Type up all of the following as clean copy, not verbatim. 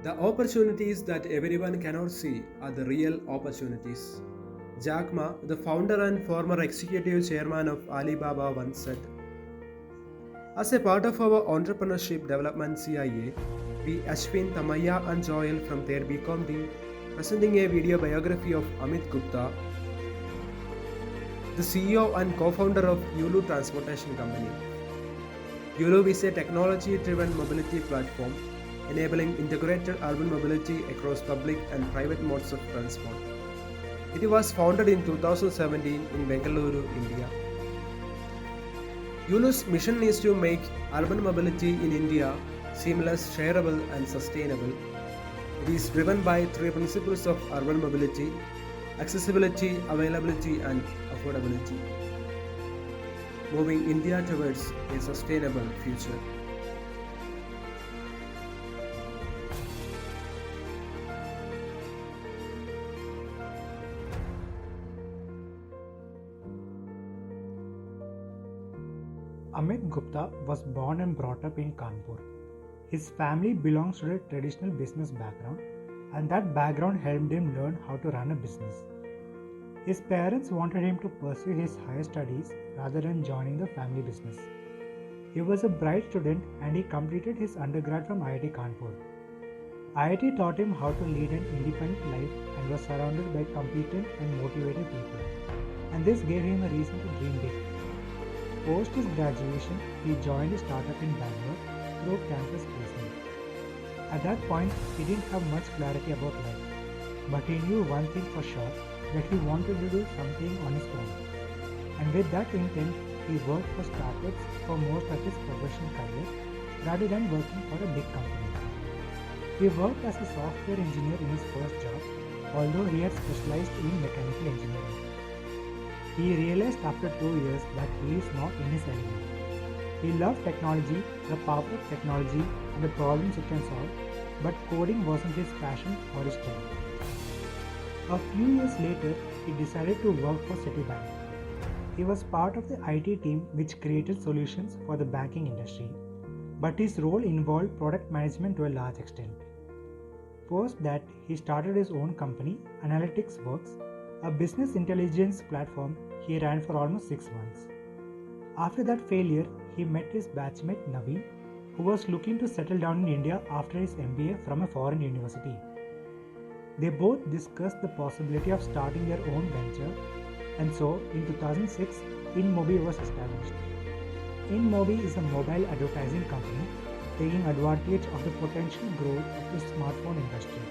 The opportunities that everyone cannot see are the real opportunities. Jack Ma, the founder and former executive chairman of Alibaba, once said, as a part of our entrepreneurship development CIA, we Ashwin, Tamaya, and Joel from their BCom team presenting a video biography of Amit Gupta, the CEO and co-founder of Yulu Transportation Company. Yulu is a technology-driven mobility platform enabling integrated urban mobility across public and private modes of transport. It was founded in 2017 in Bengaluru, India. Yulu's mission is to make urban mobility in India seamless, shareable, and sustainable. It is driven by three principles of urban mobility: accessibility, availability, and affordability, moving India towards a sustainable future. Amit Gupta was born and brought up in Kanpur. His family belongs to a traditional business background, and that background helped him learn how to run a business. His parents wanted him to pursue his higher studies rather than joining the family business. He was a bright student and he completed his undergrad from IIT Kanpur. IIT taught him how to lead an independent life and was surrounded by competent and motivated people. And this gave him a reason to dream big. Post his graduation, he joined a startup in Bangalore through campus placement. At that point, he didn't have much clarity about life, but he knew one thing for sure, that he wanted to do something on his own. And with that intent, he worked for startups for most of his professional career rather than working for a big company. He worked as a software engineer in his first job, although he had specialized in mechanical engineering. He realized after 2 years that he is not in his element. He loved technology, the power of technology, and the problems it can solve, but coding wasn't his passion or his strength. A few years later, he decided to work for Citibank. He was part of the IT team which created solutions for the banking industry, but his role involved product management to a large extent. Post that, he started his own company, Analytics Works, a business intelligence platform he ran for almost 6 months. After that failure, he met his batchmate Naveen, who was looking to settle down in India after his MBA from a foreign university. They both discussed the possibility of starting their own venture, and so in 2006, InMobi was established. InMobi is a mobile advertising company taking advantage of the potential growth of the smartphone industry.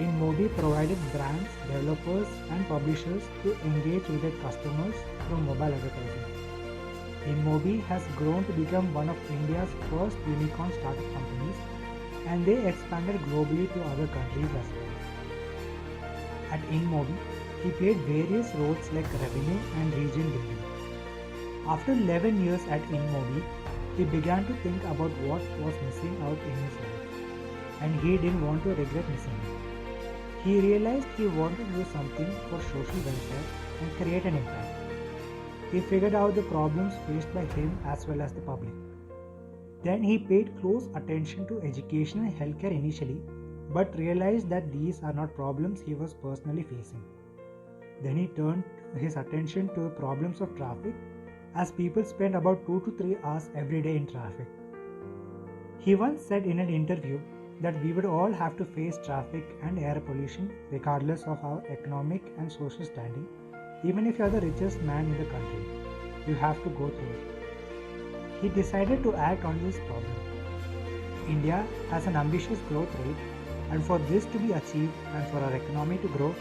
InMobi provided brands, developers, and publishers to engage with their customers through mobile advertising. InMobi has grown to become one of India's first unicorn startup companies, and they expanded globally to other countries as well. At InMobi, he played various roles like revenue and region building. After 11 years at InMobi, he began to think about what was missing out in his life, and he didn't want to regret missing it. He realized he wanted to do something for social welfare and create an impact. He figured out the problems faced by him as well as the public. Then he paid close attention to education and healthcare initially, but realized that these are not problems he was personally facing. Then he turned his attention to the problems of traffic, as people spend about 2 to 3 hours every day in traffic. He once said in an interview that we would all have to face traffic and air pollution regardless of our economic and social standing. Even if you are the richest man in the country, you have to go through it. He decided to act on this problem. India has an ambitious growth rate, and for this to be achieved and for our economy to grow,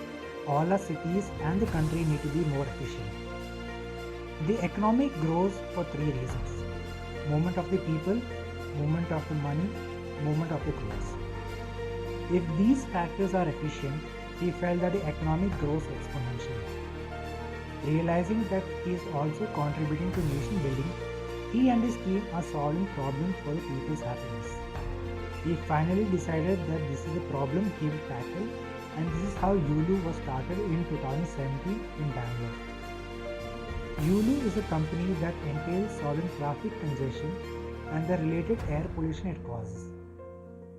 all our cities and the country need to be more efficient. The economy grows for 3 reasons: movement of the people, movement of the money, movement of the goods. If these factors are efficient, he felt that the economy grows exponentially. Realizing that he is also contributing to nation building, he and his team are solving problems for the people's happiness. He finally decided that this is the problem he will tackle, and this is how Yulu was started in 2017 in Bangalore. Yulu is a company that entails solving traffic congestion and the related air pollution it causes.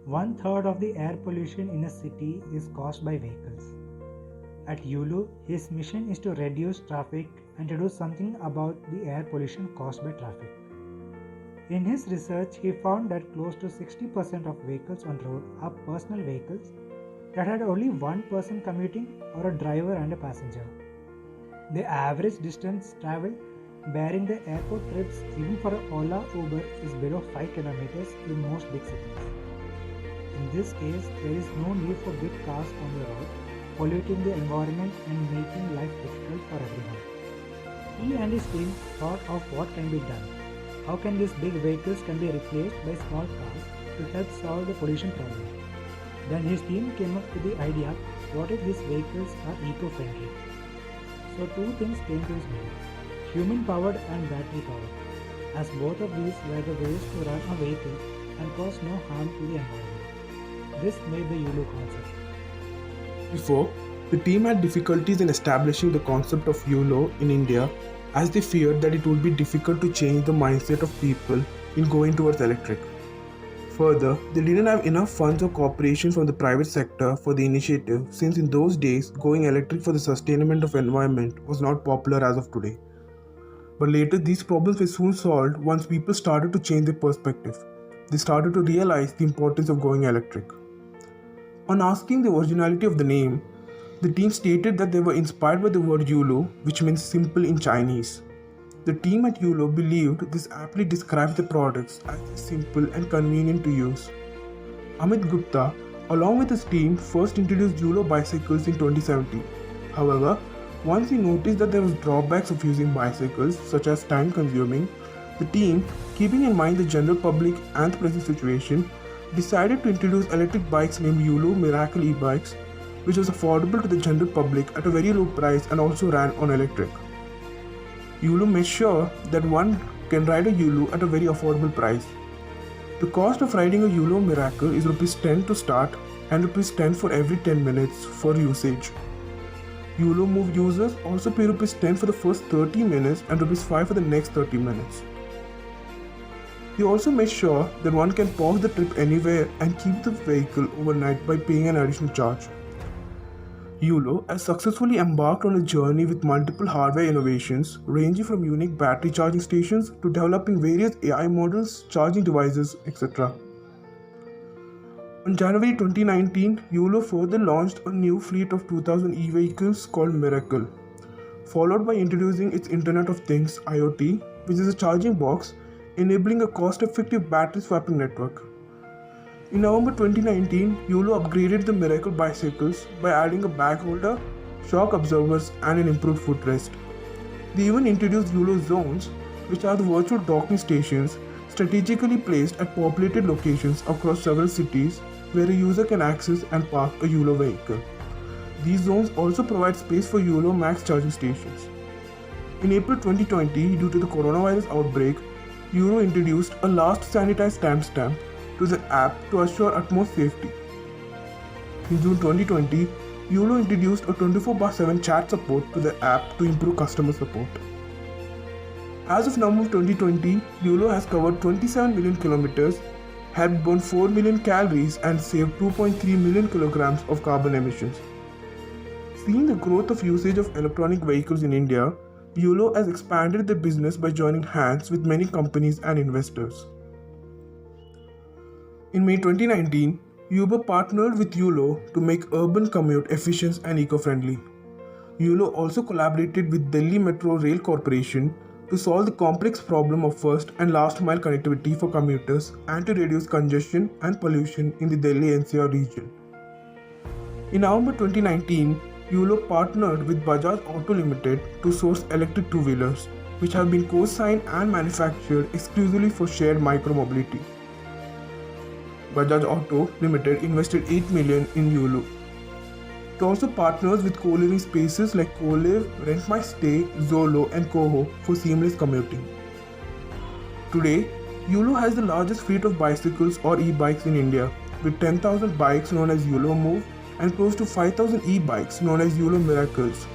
One third of the air pollution in a city is caused by vehicles. At Yulu, his mission is to reduce traffic and to do something about the air pollution caused by traffic. In his research, he found that close to 60% of vehicles on road are personal vehicles that had only one person commuting or a driver and a passenger. The average distance traveled bearing the airport trips even for an Ola Uber is below 5 kilometers in most big cities. In this case, there is no need for big cars on the road, polluting the environment and making life difficult for everyone. He and his team thought of what can be done. How can these big vehicles can be replaced by small cars to help solve the pollution problem? Then his team came up with the idea, what if these vehicles are eco-friendly? So two things came to his mind, human powered and battery powered, as both of these were the ways to run a vehicle and cause no harm to the environment. This made the Yulu concept. Before, the team had difficulties in establishing the concept of YOLO in India as they feared that it would be difficult to change the mindset of people in going towards electric. Further, they didn't have enough funds or cooperation from the private sector for the initiative, since in those days going electric for the sustainment of environment was not popular as of today. But later these problems were soon solved once people started to change their perspective. They started to realize the importance of going electric. On asking the originality of the name, the team stated that they were inspired by the word Yulu, which means simple in Chinese. The team at Yulu believed this aptly describes the products as simple and convenient to use. Amit Gupta, along with his team, first introduced Yulu bicycles in 2017. However, once he noticed that there was drawbacks of using bicycles, such as time consuming, the team, keeping in mind the general public and the present situation, decided to introduce electric bikes named Yulu Miracle e-bikes, which was affordable to the general public at a very low price and also ran on electric. Yulu made sure that one can ride a Yulu at a very affordable price. The cost of riding a Yulu Miracle is Rs 10 to start and Rs 10 for every 10 minutes for usage. Yulu Move users also pay Rs 10 for the first 30 minutes and Rs 5 for the next 30 minutes. He also made sure that one can pause the trip anywhere and keep the vehicle overnight by paying an additional charge. Yulu has successfully embarked on a journey with multiple hardware innovations, ranging from unique battery charging stations to developing various AI models, charging devices, etc. On January 2019, Yulu further launched a new fleet of 2000 e-vehicles called Miracle, followed by introducing its Internet of Things IoT, which is a charging box enabling a cost-effective battery swapping network. In November 2019, Yulu upgraded the Miracle bicycles by adding a bag holder, shock absorbers, and an improved footrest. They even introduced Yulu zones, which are the virtual docking stations strategically placed at populated locations across several cities where a user can access and park a Yulu vehicle. These zones also provide space for Yulu Max charging stations. In April 2020, due to the coronavirus outbreak, Yulu introduced a last sanitized timestamp to the app to assure utmost safety. In June 2020, Yulu introduced a 24/7 chat support to the app to improve customer support. As of November 2020, Yulu has covered 27 million kilometers, helped burn 4 million calories and saved 2.3 million kilograms of carbon emissions. Seeing the growth of usage of electronic vehicles in India, Yulu has expanded their business by joining hands with many companies and investors. In May 2019, Uber partnered with Yulu to make urban commute efficient and eco-friendly. Yulu also collaborated with Delhi Metro Rail Corporation to solve the complex problem of first and last mile connectivity for commuters and to reduce congestion and pollution in the Delhi NCR region. In November 2019, Yulu partnered with Bajaj Auto Limited to source electric two-wheelers, which have been co-signed and manufactured exclusively for shared micromobility. Bajaj Auto Limited invested 8 million in Yulu. It also partners with co-living spaces like CoLive, Rent My Stay, Zolo and Koho for seamless commuting. Today, Yulu has the largest fleet of bicycles or e-bikes in India, with 10,000 bikes known as Yulu Move and close to 5,000 e-bikes known as Yulu Miracles.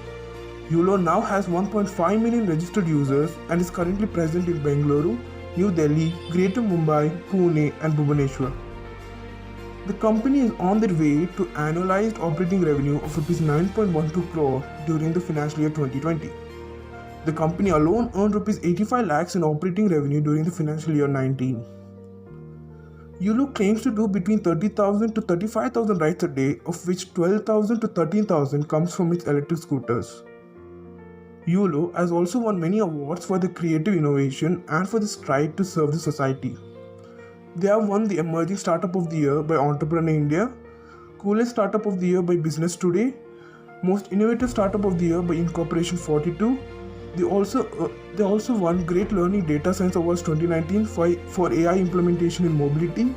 Yulu now has 1.5 million registered users and is currently present in Bengaluru, New Delhi, Greater Mumbai, Pune and Bhubaneswar. The company is on their way to annualized operating revenue of Rs 9.12 crore during the financial year 2020. The company alone earned Rs 85 lakhs in operating revenue during the financial year 19. YOLO claims to do between 30,000 to 35,000 rides a day, of which 12,000 to 13,000 comes from its electric scooters. YOLO has also won many awards for the creative innovation and for the stride to serve the society. They have won the Emerging Startup of the Year by Entrepreneur India, Coolest Startup of the Year by Business Today, Most Innovative Startup of the Year by Incorporation 42. They also won Great Learning Data Science Awards 2019 for AI implementation in mobility.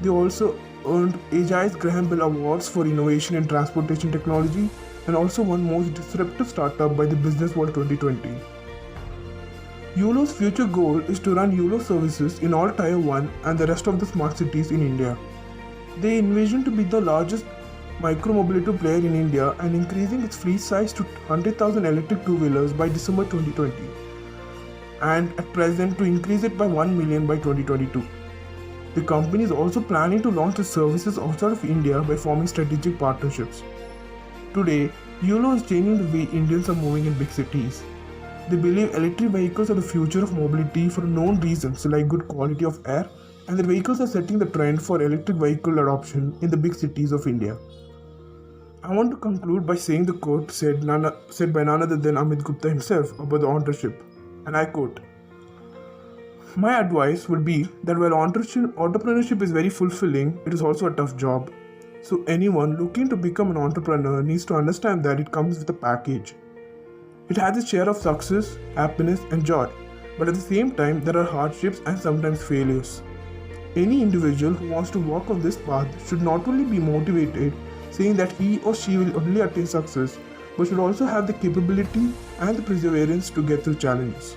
They also earned Agile's Graham Bell Awards for innovation in transportation technology and also won Most Disruptive Startup by the Business World 2020. YOLO's future goal is to run YOLO services in all Tier 1 and the rest of the smart cities in India. They envision to be the largest micro-mobility player in India and increasing its fleet size to 100,000 electric two-wheelers by December 2020 and at present to increase it by 1 million by 2022. The company is also planning to launch its services outside of India by forming strategic partnerships. Today, YOLO is changing the way Indians are moving in big cities. They believe electric vehicles are the future of mobility for known reasons like good quality of air, and their vehicles are setting the trend for electric vehicle adoption in the big cities of India. I want to conclude by saying the quote said by none other than Amit Gupta himself about the entrepreneurship, and I quote, "My advice would be that while entrepreneurship is very fulfilling, it is also a tough job. So anyone looking to become an entrepreneur needs to understand that it comes with a package. It has its share of success, happiness and joy, but at the same time there are hardships and sometimes failures. Any individual who wants to walk on this path should not only be motivated, saying that he or she will only attain success, but should also have the capability and the perseverance to get through challenges.